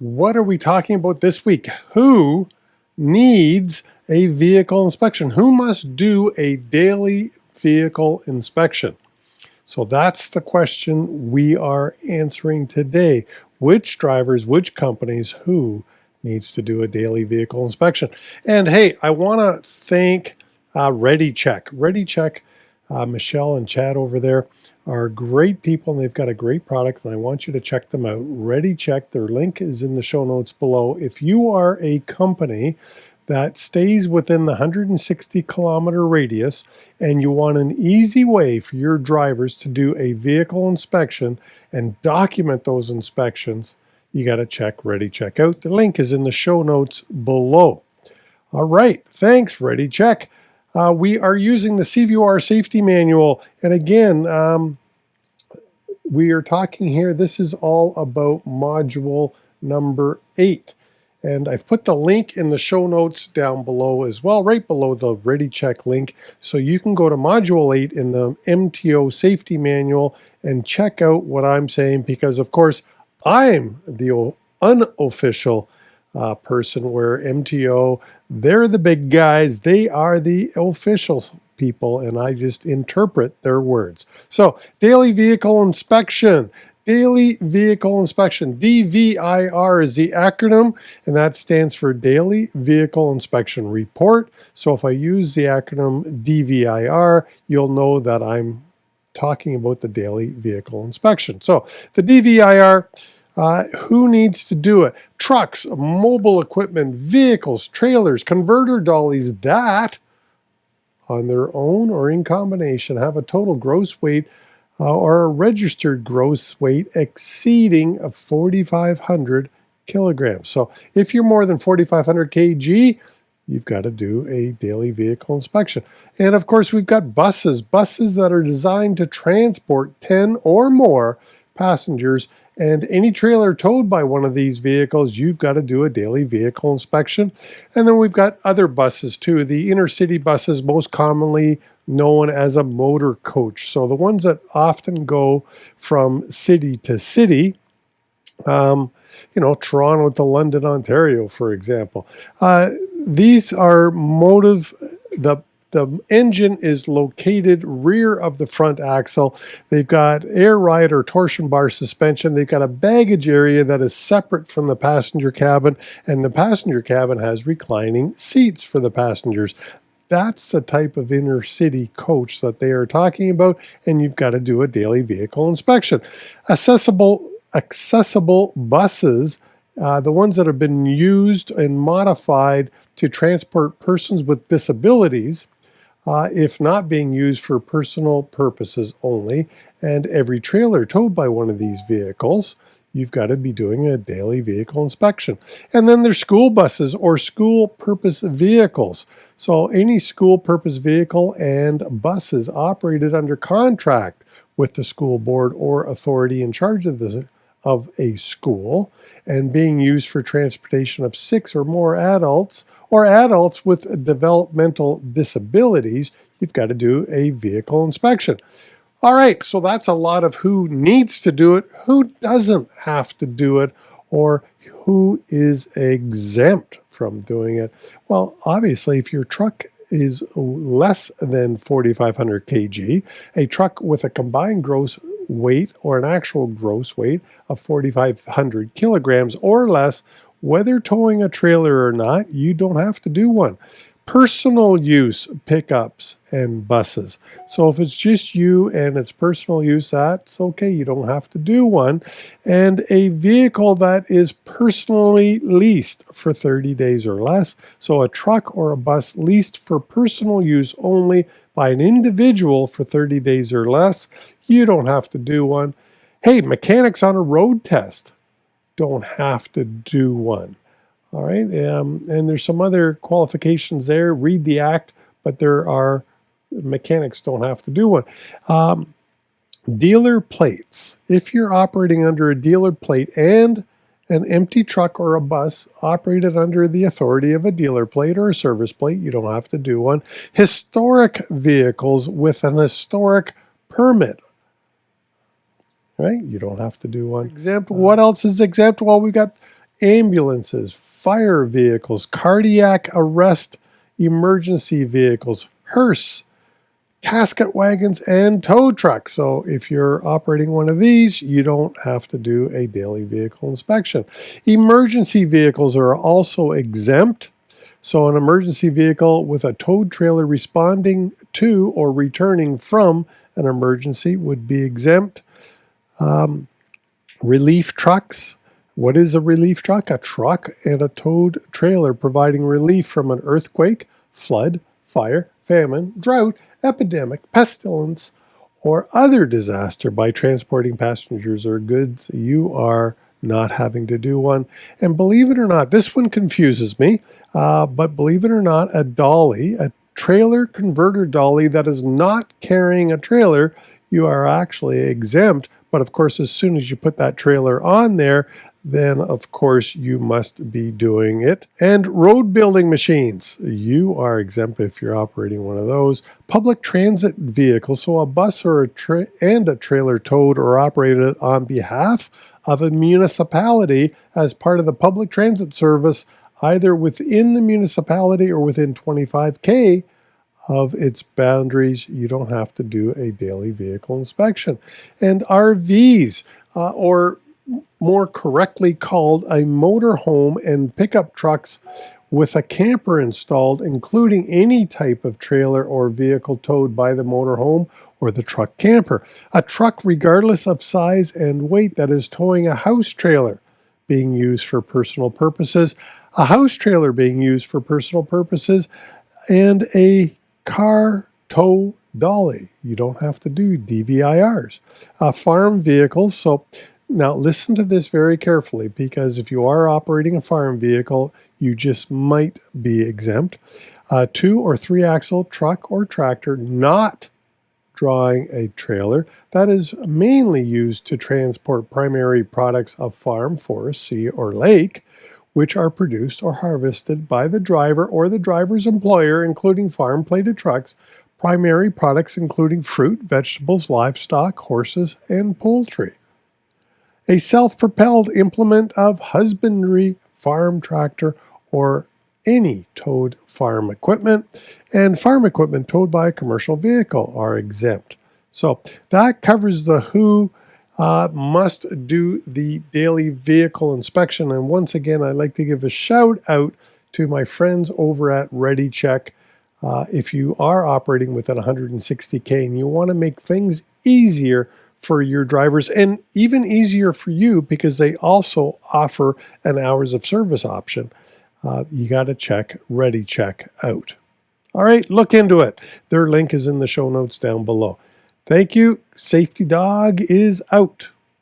What are we talking about this week? Who needs a vehicle inspection? Who must do a daily vehicle inspection? So that's the question we are answering today. Which drivers, which companies, who needs to do a daily vehicle inspection? And hey, I want to thank ReadyCheck. ReadyCheck, Michelle and Chad over there are great people, and they've got a great product, and I want you to check them out. ReadyCheck, their link is in the show notes below. If you are a company that stays within the 160-kilometer radius and you want an easy way for your drivers to do a vehicle inspection and document those inspections, you got to check ReadyCheck out. The link is in the show notes below. All right, thanks, ReadyCheck. We are using the CVOR safety manual, and again, we are talking here, this is all about module number 8. And I've put the link in the show notes down below as well, right below the ReadyCheck link. So you can go to module 8 in the MTO safety manual and check out what I'm saying, because of course, I'm the unofficial person where MTO, they're the big guys, they are the official people, and I just interpret their words. So daily vehicle inspection. Daily Vehicle Inspection, DVIR is the acronym, and that stands for Daily Vehicle Inspection Report. So if I use the acronym DVIR, you'll know that I'm talking about the Daily Vehicle Inspection. So the DVIR, who needs to do it? Trucks, mobile equipment, vehicles, trailers, converter dollies that, on their own or in combination, have a total gross weight or a registered gross weight exceeding 4,500 kilograms. So if you're more than 4,500 kg, you've got to do a daily vehicle inspection. And of course, we've got buses that are designed to transport 10 or more passengers, and any trailer towed by one of these vehicles, you've got to do a daily vehicle inspection. And then we've got other buses too, the intercity buses, most commonly known as a motor coach. So the ones that often go from city to city, Toronto to London, Ontario, for example. These are the engine is located rear of the front axle. They've got air ride or torsion bar suspension. They've got a baggage area that is separate from the passenger cabin, and the passenger cabin has reclining seats for the passengers. That's the type of inner city coach that they are talking about, and you've got to do a daily vehicle inspection. Accessible buses, the ones that have been used and modified to transport persons with disabilities, if not being used for personal purposes only, and every trailer towed by one of these vehicles, you've got to be doing a daily vehicle inspection. And then there's school buses or school purpose vehicles. So any school purpose vehicle and buses operated under contract with the school board or authority in charge of a school and being used for transportation of 6 or more adults or adults with developmental disabilities, you've got to do a vehicle inspection. All right, so that's a lot of who needs to do it, who doesn't have to do it, or who is exempt from doing it. Well, obviously, if your truck is less than 4,500 kg, a truck with a combined gross weight or an actual gross weight of 4,500 kilograms or less, whether towing a trailer or not, you don't have to do one. Personal use pickups and buses. So if it's just you and it's personal use, that's okay. You don't have to do one. And a vehicle that is personally leased for 30 days or less. So a truck or a bus leased for personal use only by an individual for 30 days or less, you don't have to do one. Hey, mechanics on a road test don't have to do one. All right, and there's some other qualifications there. Read the act, but there are mechanics don't have to do one. Dealer plates. If you're operating under a dealer plate and an empty truck or a bus operated under the authority of a dealer plate or a service plate, you don't have to do one. Historic vehicles with an historic permit. Right? You don't have to do one. Example, what else is exempt? Well, we've got ambulances, fire vehicles, cardiac arrest emergency vehicles, hearse, casket wagons, and tow trucks. So if you're operating one of these, you don't have to do a daily vehicle inspection. Emergency vehicles are also exempt. So an emergency vehicle with a towed trailer responding to or returning from an emergency would be exempt. Relief trucks. What is a relief truck? A truck and a towed trailer providing relief from an earthquake, flood, fire, famine, drought, epidemic, pestilence, or other disaster by transporting passengers or goods. You are not having to do one. And believe it or not, this one confuses me, but believe it or not, a dolly, a trailer converter dolly that is not carrying a trailer, you are actually exempt. But of course, as soon as you put that trailer on there, then of course you must be doing it. And road building machines, you are exempt if you're operating one of those. Public transit vehicles, so a bus or a trailer towed or operated on behalf of a municipality as part of the public transit service, either within the municipality or within 25K of its boundaries, you don't have to do a daily vehicle inspection. And RVs, or more correctly called a motorhome and pickup trucks with a camper installed, including any type of trailer or vehicle towed by the motorhome or the truck camper. A truck, regardless of size and weight, that is towing a house trailer being used for personal purposes, a house trailer being used for personal purposes, and a car tow dolly. You don't have to do DVIRs. Farm vehicles. So now listen to this very carefully, because if you are operating a farm vehicle, you just might be exempt. 2 or 3 axle truck or tractor not drawing a trailer that is mainly used to transport primary products of farm, forest, sea, or lake, which are produced or harvested by the driver or the driver's employer, including farm-plated trucks, primary products including fruit, vegetables, livestock, horses, and poultry. A self-propelled implement of husbandry, farm tractor, or any towed farm equipment, and farm equipment towed by a commercial vehicle are exempt. So that covers the who must do the daily vehicle inspection. And once again, I'd like to give a shout out to my friends over at ReadyCheck. If you are operating within 160K and you want to make things easier for your drivers and even easier for you, because they also offer an hours of service option, you got to check ReadyCheck out. All right, look into it. Their link is in the show notes down below. Thank you. Safety Dog is out.